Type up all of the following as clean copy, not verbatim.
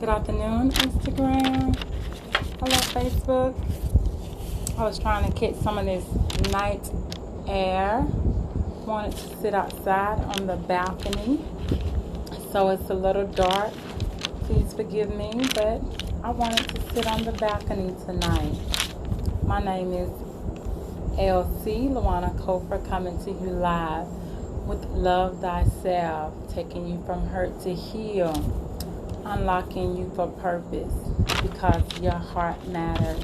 Good afternoon, Instagram. Hello, Facebook. I was trying to catch some of this night air. Wanted to sit outside on the balcony, so it's a little dark. Please forgive me, but I wanted to sit on the balcony tonight. My name is LC, Luana Kofer, coming to you live with Love Thyself, taking you from hurt to heal, unlocking you for purpose because your heart matters.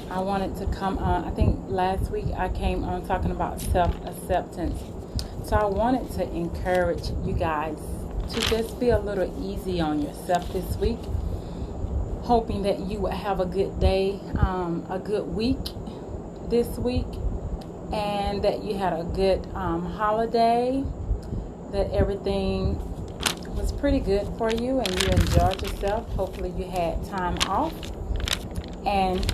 I wanted to come on, I think last week I came on talking about self-acceptance. So I wanted to encourage you guys to just be a little easy on yourself this week, hoping that you would have a good day, a good week this week, and that you had a good holiday, that everything was pretty good for you and you enjoyed yourself. Hopefully you had time off. And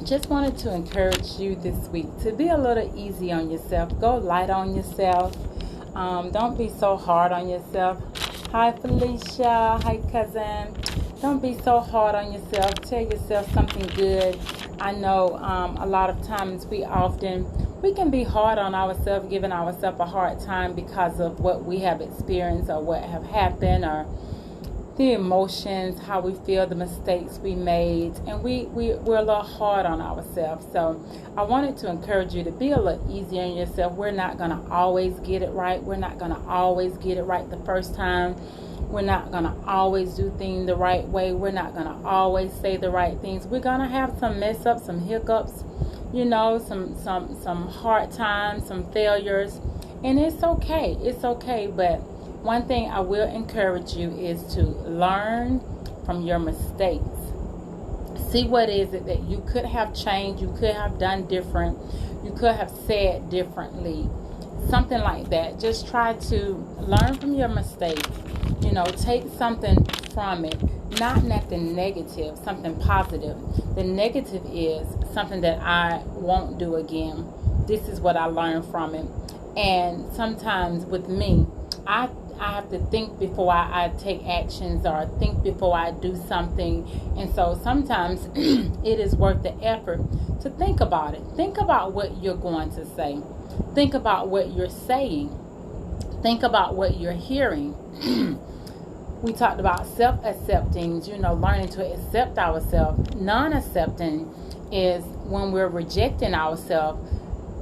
just wanted to encourage you this week to be a little easy on yourself. Go light on yourself. Don't be so hard on yourself. Hi Felicia. Hi cousin. Don't be so hard on yourself. Tell yourself something good. I know a lot of times we can be hard on ourselves, giving ourselves a hard time because of what we have experienced or what have happened, or the emotions, how we feel, the mistakes we made, and we're a little hard on ourselves. So I wanted to encourage you to be a little easier on yourself. We're not going to always get it right. We're not going to always get it right the first time. We're not going to always do things the right way. We're not going to always say the right things. We're going to have some mess ups, some hiccups, some hard times, some failures, and it's okay. It's okay, but one thing I will encourage you is to learn from your mistakes. See what is it that you could have changed, you could have done different, you could have said differently, something like that. Just try to learn from your mistakes. Take something from it, not nothing negative, something positive. The negative is something that I won't do again. This is what I learned from it. And sometimes with me, I have to think before I take actions, or think before I do something. And so sometimes it is worth the effort to think about it. Think about what you're going to say. Think about what you're saying. Think about what you're hearing. We talked about self-accepting, learning to accept ourselves. Non-accepting is when we're rejecting ourselves,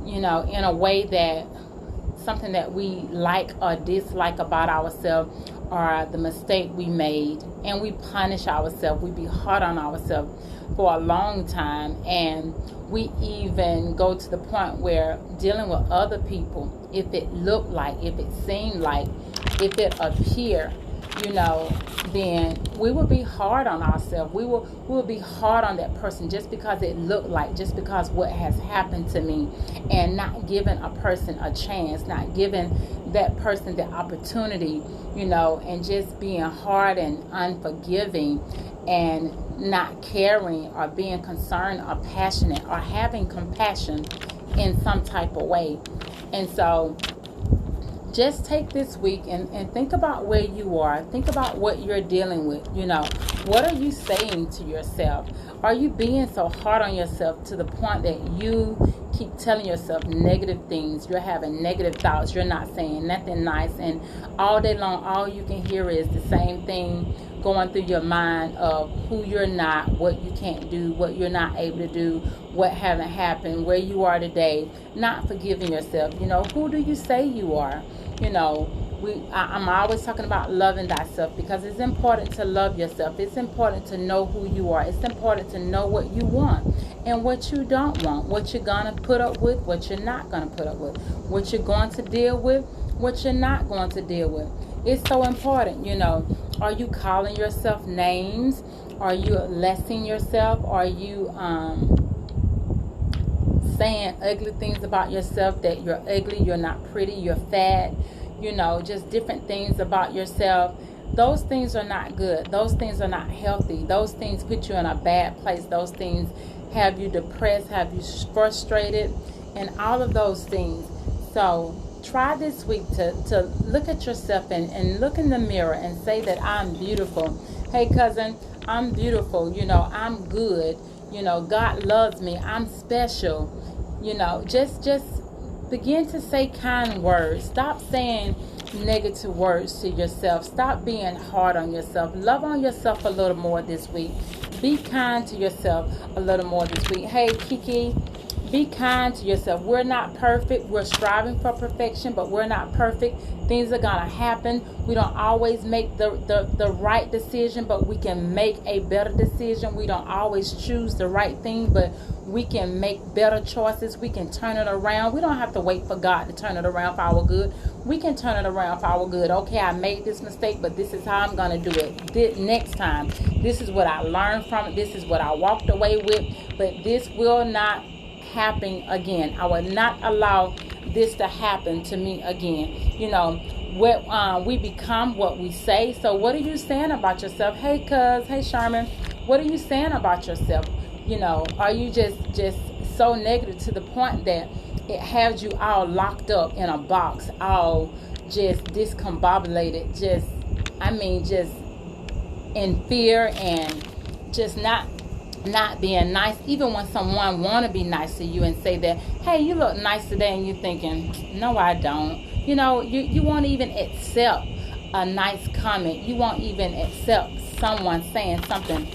in a way that something that we like or dislike about ourselves, or the mistake we made, and we punish ourselves. We be hard on ourselves for a long time, and we even go to the point where dealing with other people, if it looked like, if it seemed like, if it appeared, then we will be hard on ourselves. We will be hard on that person just because it looked like, just because what has happened to me, and not giving a person a chance, not giving that person the opportunity, and just being hard and unforgiving, and not caring or being concerned or passionate or having compassion in some type of way. And so just take this week and think about where you are. Think about what you're dealing with. What are you saying to yourself? Are you being so hard on yourself to the point that you keep telling yourself negative things? You're having negative thoughts. You're not saying nothing nice. And all day long, all you can hear is the same thing going through your mind of who you're not, what you can't do, what you're not able to do, what haven't happened, where you are today, not forgiving yourself. Who do you say you are? I'm always talking about loving thyself, because it's important to love yourself. It's important to know who you are. It's important to know what you want and what you don't want, what you're going to put up with, what you're not going to put up with, what you're going to deal with, what you're not going to deal with. It's so important. Are you calling yourself names? Are you lessening yourself? Are you saying ugly things about yourself, that you're ugly, you're not pretty, you're fat, just different things about yourself? Those things are not good. Those things are not healthy. Those things put you in a bad place. Those things have you depressed, have you frustrated, and all of those things. So try this week to look at yourself and look in the mirror and say that I'm beautiful. Hey, cousin, I'm beautiful. I'm good. God loves me. I'm special. Just begin to say kind words. Stop saying negative words to yourself. Stop being hard on yourself. Love on yourself a little more this week. Be kind to yourself a little more this week. Hey, Kiki, be kind to yourself. We're not perfect. We're striving for perfection, but we're not perfect. Things are going to happen. We don't always make the right decision, but we can make a better decision. We don't always choose the right thing, but we can make better choices. We can turn it around. We don't have to wait for God to turn it around for our good. We can turn it around for our good. Okay, I made this mistake, but this is how I'm going to do it next time. This is what I learned from it. This is what I walked away with, but this will not happen again. I will not allow this to happen to me again. We become what we say. So what are you saying about yourself? Hey, cuz, hey, Sharman, what are you saying about yourself? Are you just so negative to the point that it has you all locked up in a box, all just discombobulated, just in fear and just not being nice, even when someone want to be nice to you and say that, hey, you look nice today, and you're thinking, no, I don't. You won't even accept a nice comment. You won't even accept someone saying something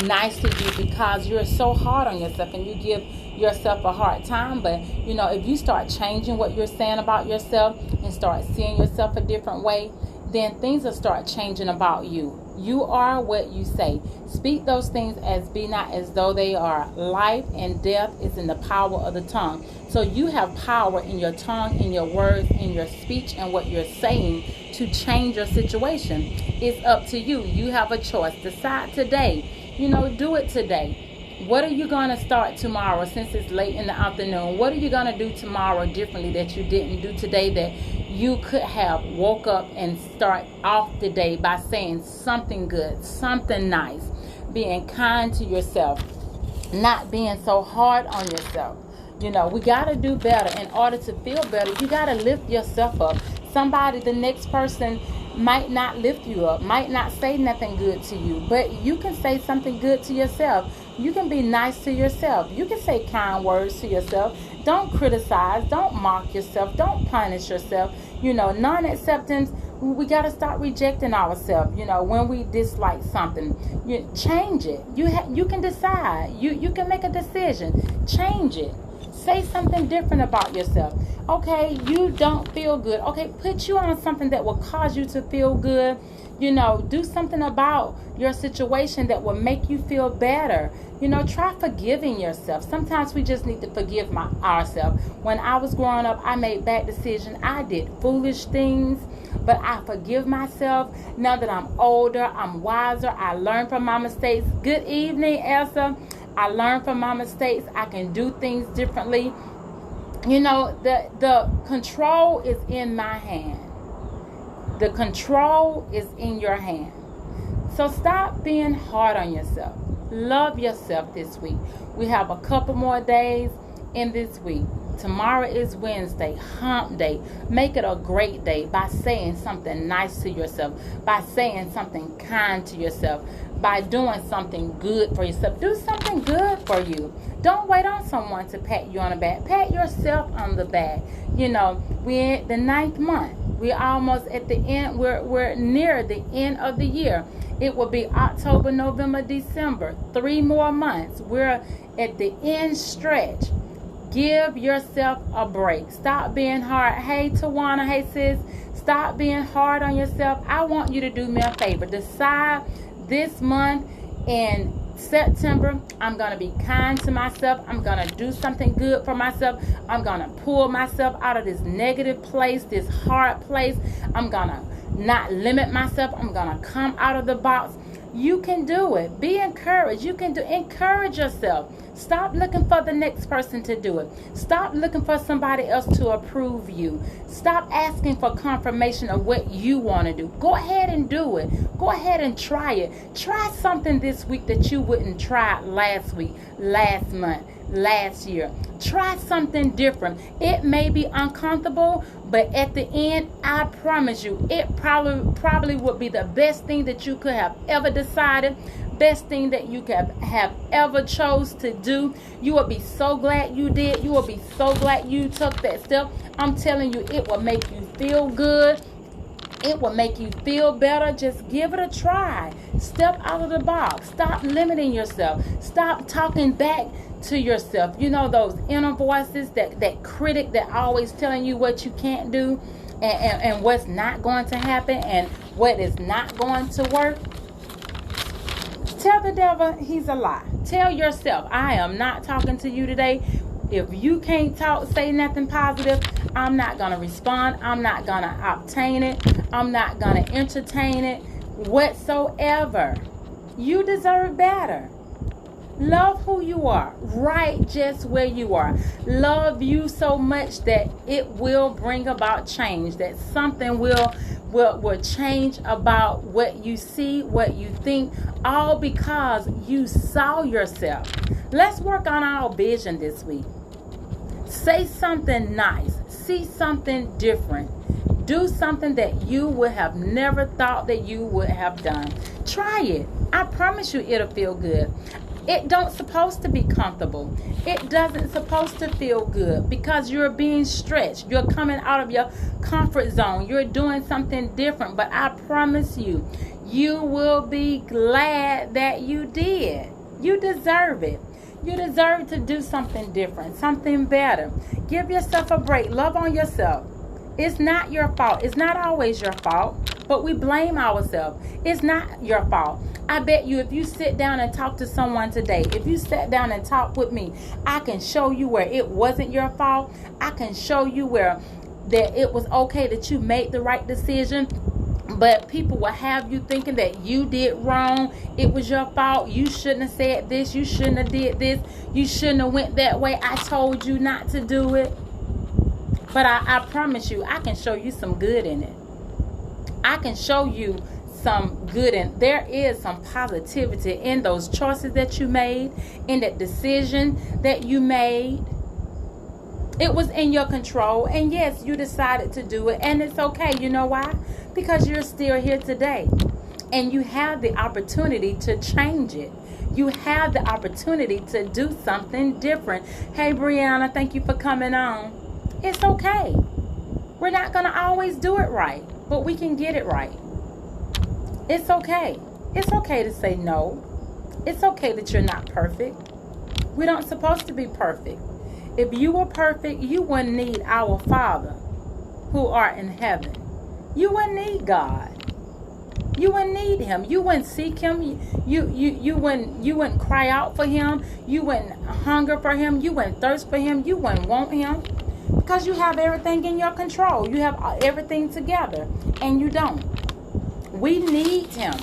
nice to you because you're so hard on yourself and you give yourself a hard time. But if you start changing what you're saying about yourself and start seeing yourself a different way, then things will start changing about you. You are what you say. Speak those things as be not as though they are. Life and death is in the power of the tongue. So you have power in your tongue, in your words, in your speech, and what you're saying to change your situation. It's up to you. You have a choice. Decide today. Do it today. What are you going to start tomorrow since it's late in the afternoon? What are you going to do tomorrow differently that you didn't do today that you could have woke up and start off the day by saying something good, something nice, being kind to yourself, not being so hard on yourself. We got to do better. In order to feel better, you got to lift yourself up. The next person might not lift you up, might not say nothing good to you, but you can say something good to yourself. You can be nice to yourself. You can say kind words to yourself. Don't criticize. Don't mock yourself. Don't punish yourself. Non-acceptance, we got to start rejecting ourselves. When we dislike something, change it. You can decide. You can make a decision. Change it. Say something different about yourself. Okay, you don't feel good. Okay, put you on something that will cause you to feel good. Do something about your situation that will make you feel better. Try forgiving yourself. Sometimes we just need to forgive ourselves. When I was growing up, I made bad decisions. I did foolish things, but I forgive myself. Now that I'm older, I'm wiser. I learn from my mistakes. Good evening, Elsa. I learn from my mistakes. I can do things differently. The control is in my hand. The control is in your hand. So stop being hard on yourself. Love yourself this week. We have a couple more days in this week. Tomorrow is Wednesday, hump day. Make it a great day by saying something nice to yourself, by saying something kind to yourself, by doing something good for yourself. Do something good for you. Don't wait on someone to pat you on the back. Pat yourself on the back. We're in the 9th month. We're almost at the end. We're near the end of the year. It will be October, November, December. 3 more months. We're at the end stretch. Give yourself a break. Stop being hard. Hey, Tawana. Hey, sis. Stop being hard on yourself. I want you to do me a favor. Decide this month in September, I'm going to be kind to myself. I'm going to do something good for myself. I'm going to pull myself out of this negative place, this hard place. I'm going to not limit myself. I'm going to come out of the box. You can do it. Be encouraged. You can encourage yourself. Stop looking for the next person to do it. Stop looking for somebody else to approve you. Stop asking for confirmation of what you want to do. Go ahead and do it. Go ahead and try it. Try something this week that you wouldn't try last week, last month, last year. Try something different. It may be uncomfortable, But at the end, I promise you, it probably would be the best thing that you could have ever decided, best thing that you could have ever chose to do. You will be so glad you did. You will be so glad you took that step. I'm telling you, it will make you feel good. It will make you feel better. Just give it a try. Step out of the box. Stop limiting yourself. Stop talking back to yourself. You know, those inner voices, that critic that always telling you what you can't do and what's not going to happen and what is not going to work. Tell the devil he's a lie. Tell yourself, I am not talking to you today. If you can't say nothing positive, I'm not going to respond. I'm not going to obtain it. I'm not going to entertain it whatsoever. You deserve better. Love who you are, right just where you are. Love you so much that it will bring about change, that something will change about what you see, what you think, all because you saw yourself. Let's work on our vision this week. Say something nice. See something different. Do something that you would have never thought that you would have done. Try it. I promise you it'll feel good. It don't supposed to be comfortable. It doesn't supposed to feel good because you're being stretched. You're coming out of your comfort zone. You're doing something different. But I promise you, you will be glad that you did. You deserve it. You deserve to do something different, something better. Give yourself a break. Love on yourself. It's not your fault. It's not always your fault, but we blame ourselves. It's not your fault. I bet you if you sit down and talk to someone today, if you sat down and talk with me, I can show you where it wasn't your fault. I can show you where that it was okay that you made the right decision. But people will have you thinking that you did wrong. It was your fault. You shouldn't have said this. You shouldn't have did this. You shouldn't have went that way. I told you not to do it. But I promise you, I can show you some good in it. I can show you some good in. There is some positivity in those choices that you made, in that decision that you made. It was in your control. And yes, you decided to do it. And it's okay. You know why? Because you're still here today. And you have the opportunity to change it. You have the opportunity to do something different. Hey, Brianna, thank you for coming on. It's okay. We're not going to always do it right, but we can get it right. It's okay. It's okay to say no. It's okay that you're not perfect. We don't supposed to be perfect. If you were perfect, you wouldn't need our Father who art in heaven. You wouldn't need God. You wouldn't need him. You wouldn't seek him. You wouldn't cry out for him. You wouldn't hunger for him. You wouldn't thirst for him. You wouldn't want him. Because you have everything in your control. You have everything together. And you don't. We need him.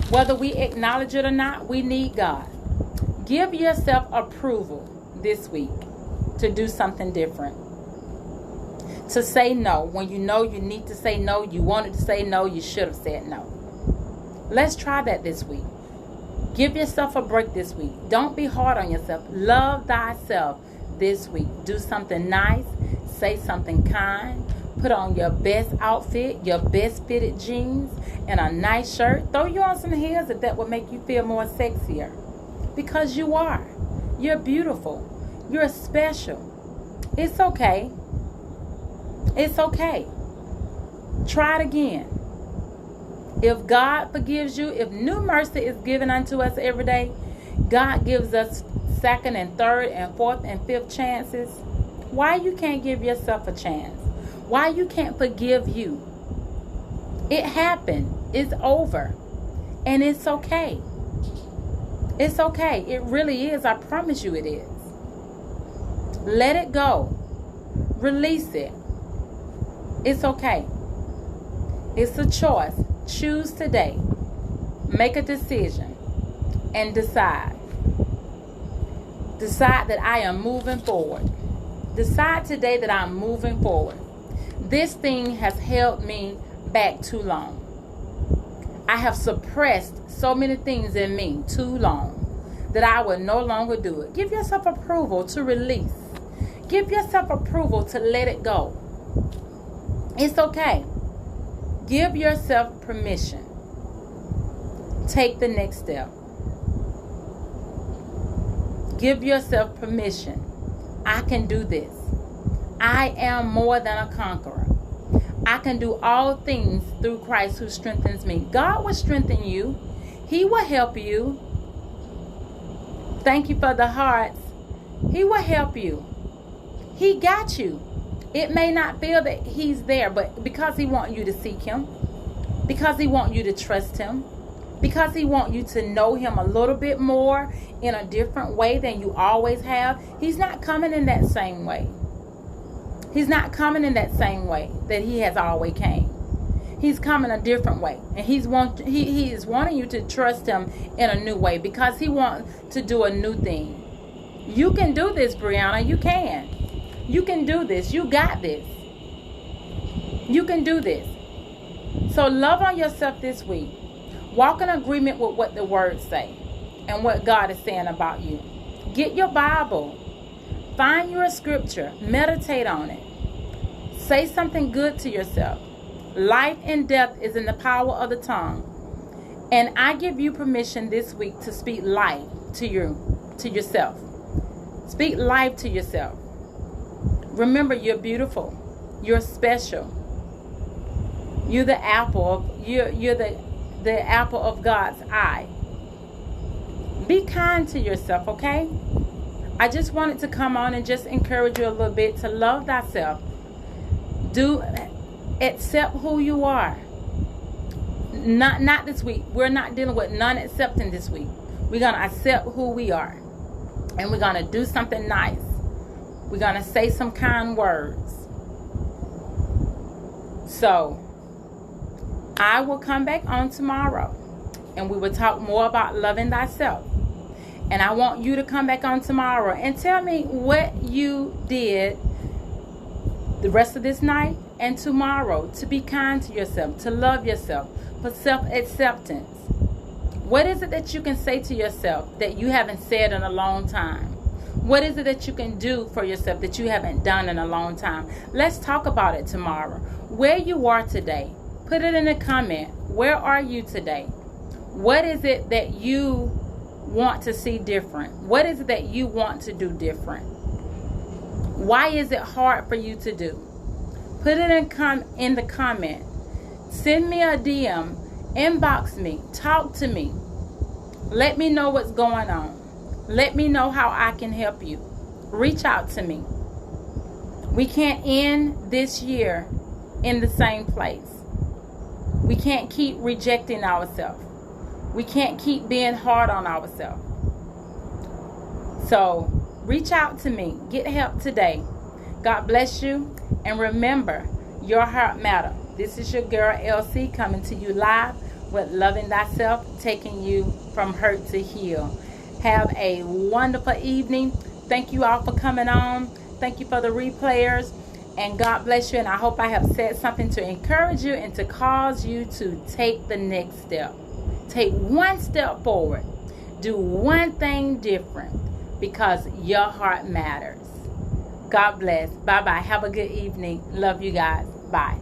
Whether we acknowledge it or not, we need God. Give yourself approval this week to do something different. To say no. When you know you need to say no, you wanted to say no, you should have said no. Let's try that this week. Give yourself a break this week. Don't be hard on yourself. Love thyself this week. Do something nice. Say something kind. Put on your best outfit, your best fitted jeans, and a nice shirt. Throw you on some heels if that would make you feel more sexier. Because you are. You're beautiful. You're special. It's okay. It's okay. Try it again. If God forgives you, if new mercy is given unto us every day, God gives us second and third and fourth and fifth chances. Why you can't give yourself a chance? Why you can't forgive you? It happened. It's over. And it's okay. It's okay. It really is. I promise you it is. Let it go. Release it. It's okay. It's a choice. Choose today. Make a decision. And decide. Decide that I am moving forward. Decide today that I'm moving forward. This thing has held me back too long. I have suppressed so many things in me too long that I will no longer do it. Give yourself approval to release. Give yourself approval to let it go. It's okay. Give yourself permission. Take the next step. Give yourself permission. I can do this. I am more than a conqueror. I can do all things through Christ who strengthens me. God will strengthen you. He will help you. Thank you for the hearts. He will help you. He got you. It may not feel that he's there, but because he wants you to seek him, because he wants you to trust him, because he wants you to know him a little bit more in a different way than you always have, he's not coming in that same way. He's not coming in that same way that he has always came. He's coming a different way. And he is wanting you to trust him in a new way because he wants to do a new thing. You can do this, Brianna. You can. You can do this. You got this. You can do this. So love on yourself this week. Walk in agreement with what the words say and what God is saying about you. Get your Bible. Find your scripture. Meditate on it. Say something good to yourself. Life and death is in the power of the tongue. And I give you permission this week to speak life to yourself. Speak life to yourself. Remember, you're beautiful. You're special. You're the apple of the apple of God's eye. Be kind to yourself, okay? I just wanted to come on and just encourage you a little bit to love thyself. Accept who you are. Not this week. We're not dealing with non-accepting this week. We're going to accept who we are. And we're going to do something nice. We're going to say some kind words. So, I will come back on tomorrow. And we will talk more about loving thyself. And I want you to come back on tomorrow and tell me what you did the rest of this night and tomorrow to be kind to yourself, to love yourself, for self-acceptance. What is it that you can say to yourself that you haven't said in a long time? What is it that you can do for yourself that you haven't done in a long time? Let's talk about it tomorrow. Where you are today, put it in a comment. Where are you today? What is it that you want to see different? What is it that you want to do different? Why is it hard for you to do? Put it in the comment. Send me a DM. Inbox me. Talk to me. Let me know what's going on. Let me know how I can help you. Reach out to me. We can't end this year in the same place. We can't keep rejecting ourselves. We can't keep being hard on ourselves. So, reach out to me. Get help today. God bless you. And remember, your heart matters. This is your girl, LC, coming to you live with Loving Thyself, taking you from hurt to heal. Have a wonderful evening. Thank you all for coming on. Thank you for the replayers. And God bless you. And I hope I have said something to encourage you and to cause you to take the next step. Take one step forward. Do one thing different because your heart matters. God bless. Bye-bye. Have a good evening. Love you guys. Bye.